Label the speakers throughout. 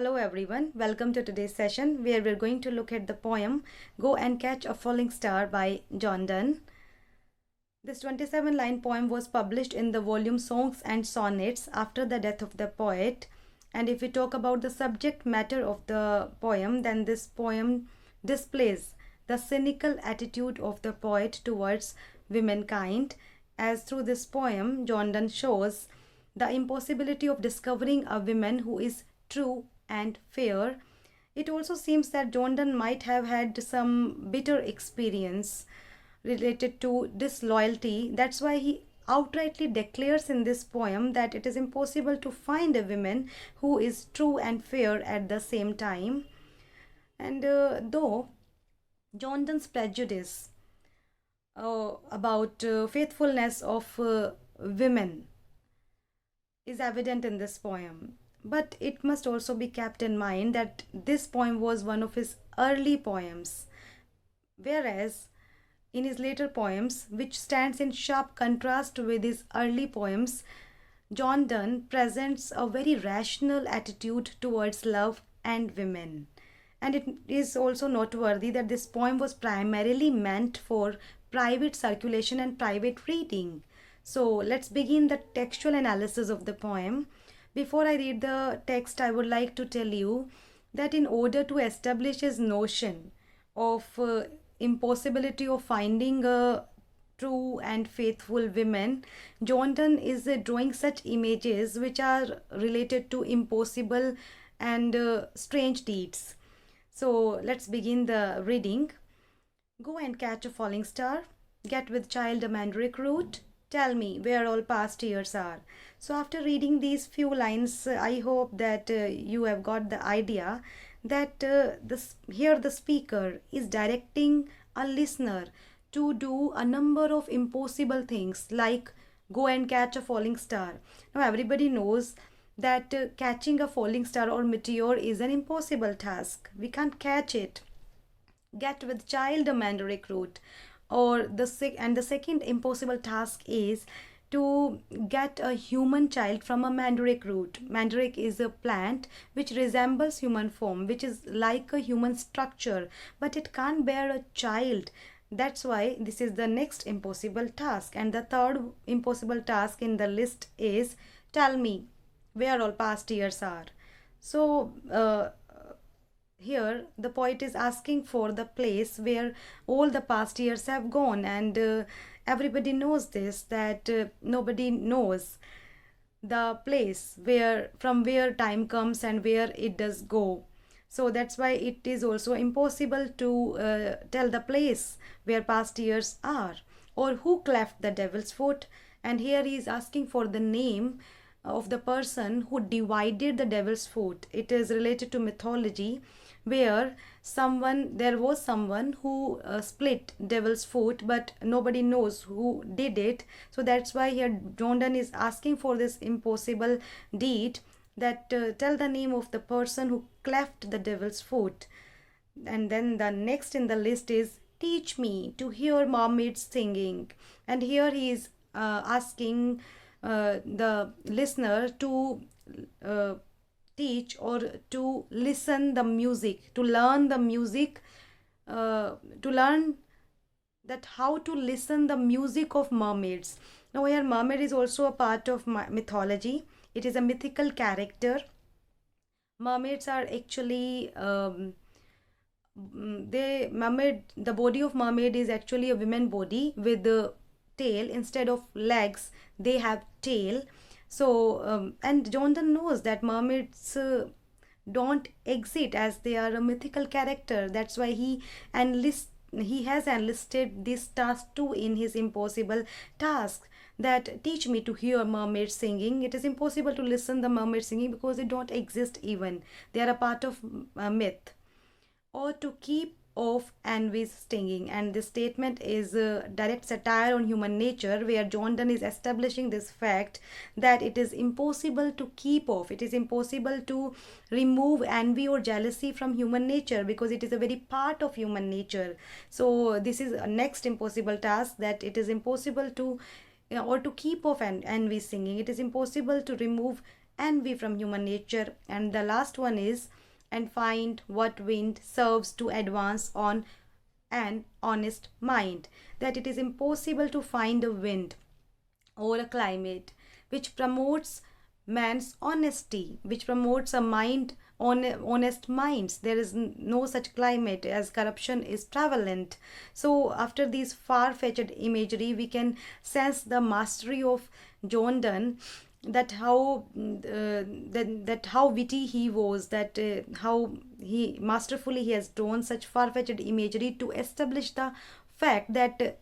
Speaker 1: Hello everyone, welcome to today's session where we're going to look at the poem Go and Catch a Falling Star by John Donne. This 27-line poem was published in the volume Songs and Sonnets after the death of the poet. And if we talk about the subject matter of the poem, then this poem displays the cynical attitude of the poet towards womankind, as through this poem, John Donne shows the impossibility of discovering a woman who is true and fair. It also seems that John Donne might have had some bitter experience related to disloyalty. That's why he outrightly declares in this poem that it is impossible to find a woman who is true and fair at the same time. And though John Donne's prejudice about faithfulness of women is evident in this poem. But it must also be kept in mind that this poem was one of his early poems, whereas in his later poems, which stands in sharp contrast with his early poems, John Donne presents a very rational attitude towards love and women. And it is also noteworthy that this poem was primarily meant for private circulation and private reading. So let's begin the textual analysis of the poem. Before I read the text, I would like to tell you that in order to establish his notion of impossibility of finding a true and faithful woman, John Donne is drawing such images which are related to impossible and strange deeds. So let's begin the reading. Go and catch a falling star, get with child a mandrake root, tell me where all past years are. So after reading these few lines, I hope that you have got the idea that here the speaker is directing a listener to do a number of impossible things like go and catch a falling star. Now everybody knows that catching a falling star or meteor is an impossible task. We can't catch it. Get with child a mandrake root, or the second impossible task is to get a human child from a mandrake root. Mandrake is a plant which resembles human form, which is like a human structure, but it can't bear a child. That's why this is the next impossible task. And the third impossible task in the list is tell me where all past years are. So here the poet is asking for the place where all the past years have gone, and everybody knows this, that nobody knows the place where from where time comes and where it does go. So that's why it is also impossible to tell the place where past years are, or who cleft the devil's foot. And here he is asking for the name of the person who divided the devil's foot. It is related to mythology, where there was someone who split devil's foot, but nobody knows who did it. So that's why here John Donne is asking for this impossible deed, that tell the name of the person who cleft the devil's foot. And then the next in the list is teach me to hear mermaids singing. And here he is asking the listener to teach or to listen the music, to learn the music, to learn that how to listen the music of mermaids. Now here mermaid is also a part of mythology. It is a mythical character. Mermaids are actually the body of mermaid is actually a woman body with the tail. Instead of legs, they have tail. So and John Donne knows that mermaids don't exist, as they are a mythical character. That's why he has enlisted this task too in his impossible task, that teach me to hear mermaids singing. It is impossible to listen the mermaid singing because they don't exist even. They are a part of myth. Or to keep off envy's stinging. And this statement is a direct satire on human nature, where John Donne is establishing this fact that it is impossible to keep off, it is impossible to remove envy or jealousy from human nature, because it is a very part of human nature. So this is a next impossible task, that it is impossible to or to keep off envy singing. It is impossible to remove envy from human nature. And the last one is, and find what wind serves to advance on an honest mind. That it is impossible to find a wind or a climate which promotes man's honesty, which promotes a mind on honest minds. There is no such climate, as corruption is prevalent. So after these far-fetched imagery, we can sense the mastery of John Donne, that how that how witty he was, that how he masterfully he has drawn such far-fetched imagery to establish the fact that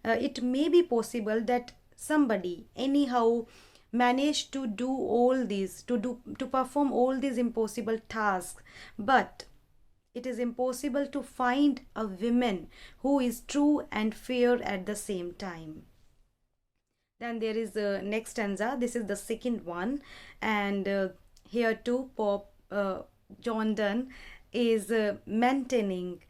Speaker 1: it may be possible that somebody anyhow managed to do all these, to perform all these impossible tasks, but it is impossible to find a woman who is true and fair at the same time. Then there is the next stanza. This is the second one, and here too, Pop John Donne is maintaining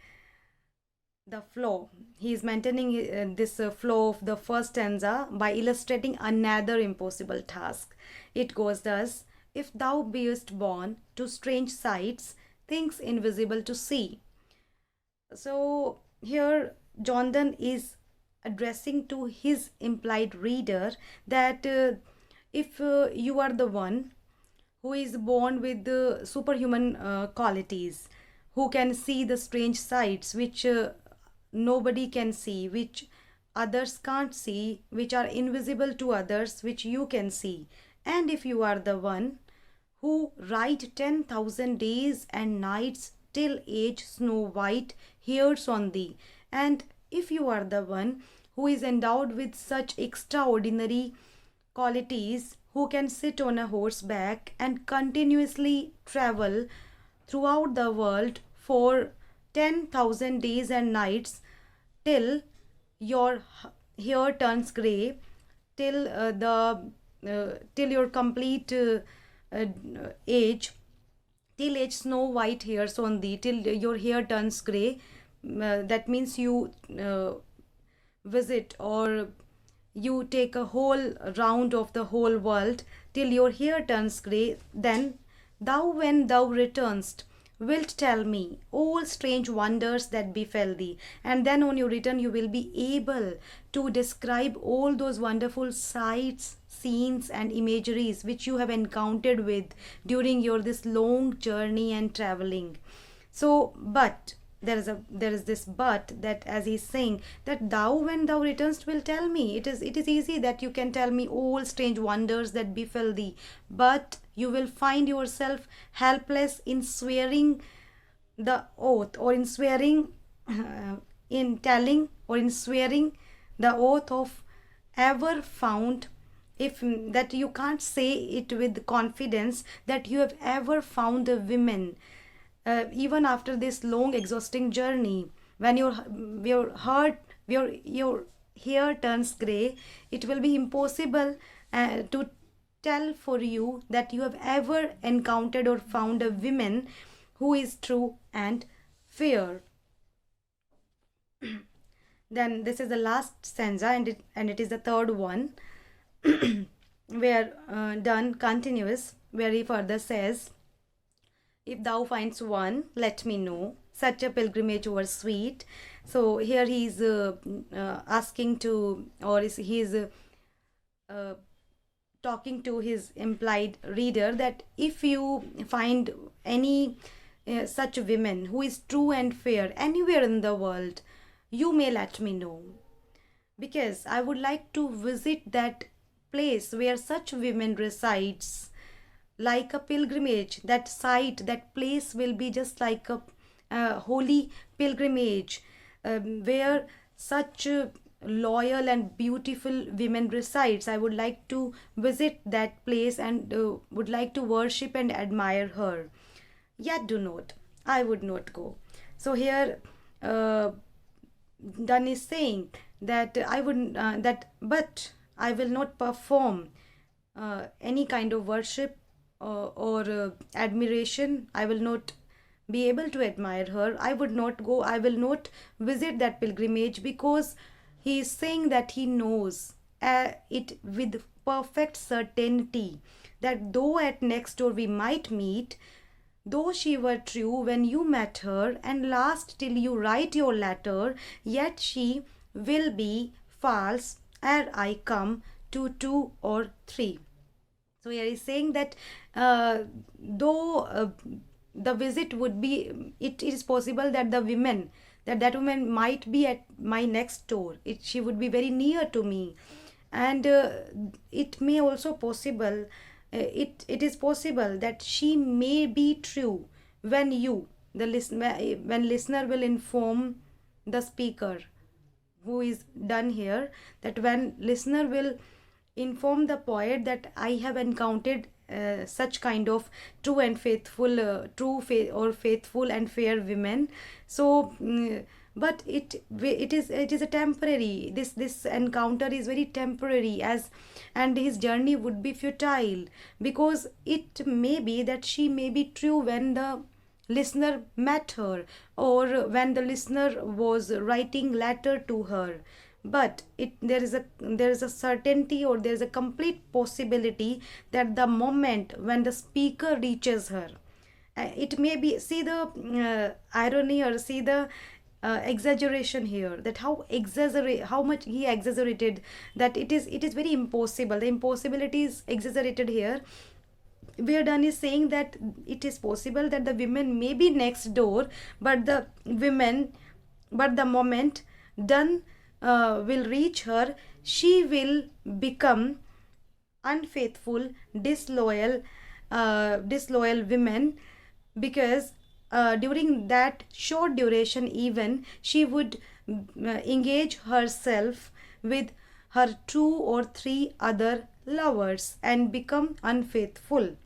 Speaker 1: the flow. He is maintaining this flow of the first stanza by illustrating another impossible task. It goes thus: If thou beest born to strange sights, things invisible to see. So here John Donne is addressing to his implied reader that if you are the one who is born with the superhuman qualities, who can see the strange sights which nobody can see, which others can't see, which are invisible to others, which you can see. And if you are the one who ride 10,000 days and nights till age snow white hairs on thee, and if you are the one who is endowed with such extraordinary qualities, who can sit on a horseback and continuously travel throughout the world for 10,000 days and nights till your hair turns gray, till till your complete uh, age, till age snow white hairs on thee, till your hair turns gray. That means you visit, or you take a whole round of the whole world till your hair turns grey. Then thou, when thou returnest, wilt tell me all strange wonders that befell thee. And then on your return, you will be able to describe all those wonderful sights, scenes, and imageries which you have encountered with during your this long journey and traveling. So, but there is this but, that as he's saying that thou, when thou returnest, will tell me. It is easy that you can tell me all strange wonders that befell thee, but you will find yourself helpless in swearing the oath, or in swearing in telling, or in swearing the oath of ever found, if that you can't say it with confidence that you have ever found a woman, even after this long exhausting journey. When your heart, your hair turns gray, it will be impossible to tell for you that you have ever encountered or found a woman who is true and fair. Then this is the last stanza, and it is the third one, where Donne continues, where he further says, if thou finds one, let me know. Such a pilgrimage were sweet. So here he is asking to, or he is uh, talking to his implied reader, that if you find any such women who is true and fair anywhere in the world, you may let me know, because I would like to visit that place where such women resides, like a pilgrimage. That site, that place will be just like a holy pilgrimage, where such loyal and beautiful women resides. I would like to visit that place and would like to worship and admire her. Yet do not, I would not go. So here Donne is saying that I would but I will not perform any kind of worship or admiration. I will not be able to admire her. I would not go. I will not visit that pilgrimage, because he is saying that he knows it with perfect certainty that though at next door we might meet, though she were true when you met her, and last till you write your letter, yet she will be false ere I come to two or three. So here he's saying that though the visit would be, it is possible that the women, that woman might be at my next door. She would be very near to me, and it may also possible. It is possible that she may be true when you, the listener, when listener will inform the speaker who is done here, that when listener will inform the poet that I have encountered such kind of true and faithful, or faithful and fair women. So, but it is a temporary. This encounter is very temporary, as and his journey would be futile, because it may be that she may be true when the listener met her, or when the listener was writing letter to her, but there is a certainty, or there is a complete possibility that the moment when the speaker reaches her, it may be, see the irony, or see the exaggeration here, that how much he exaggerated, that it is very impossible, the impossibility is exaggerated here. Weirdan is saying that it is possible that the women may be next door, but the moment done will reach her, she will become unfaithful, disloyal women, because during that short duration, even she would engage herself with her two or three other lovers and become unfaithful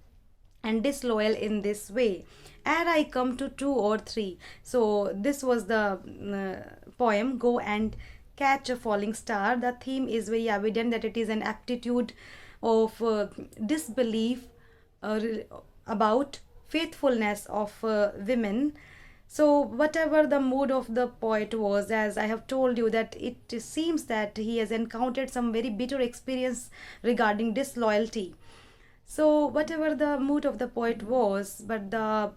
Speaker 1: and disloyal in this way. And I come to two or three. So this was the poem, Go and Catch a Falling Star. The theme is very evident, that it is an aptitude of disbelief about faithfulness of women. So whatever the mood of the poet was, as I have told you, that it seems that he has encountered some very bitter experience regarding disloyalty. So whatever the mood of the poet was, but the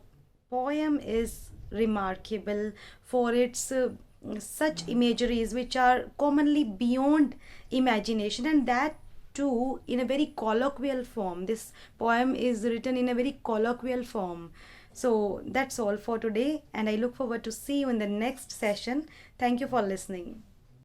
Speaker 1: poem is remarkable for its such imageries which are commonly beyond imagination, and that too in a very colloquial form. This poem is written in a very colloquial form. So that's all for today, and I look forward to see you in the next session. Thank you for listening.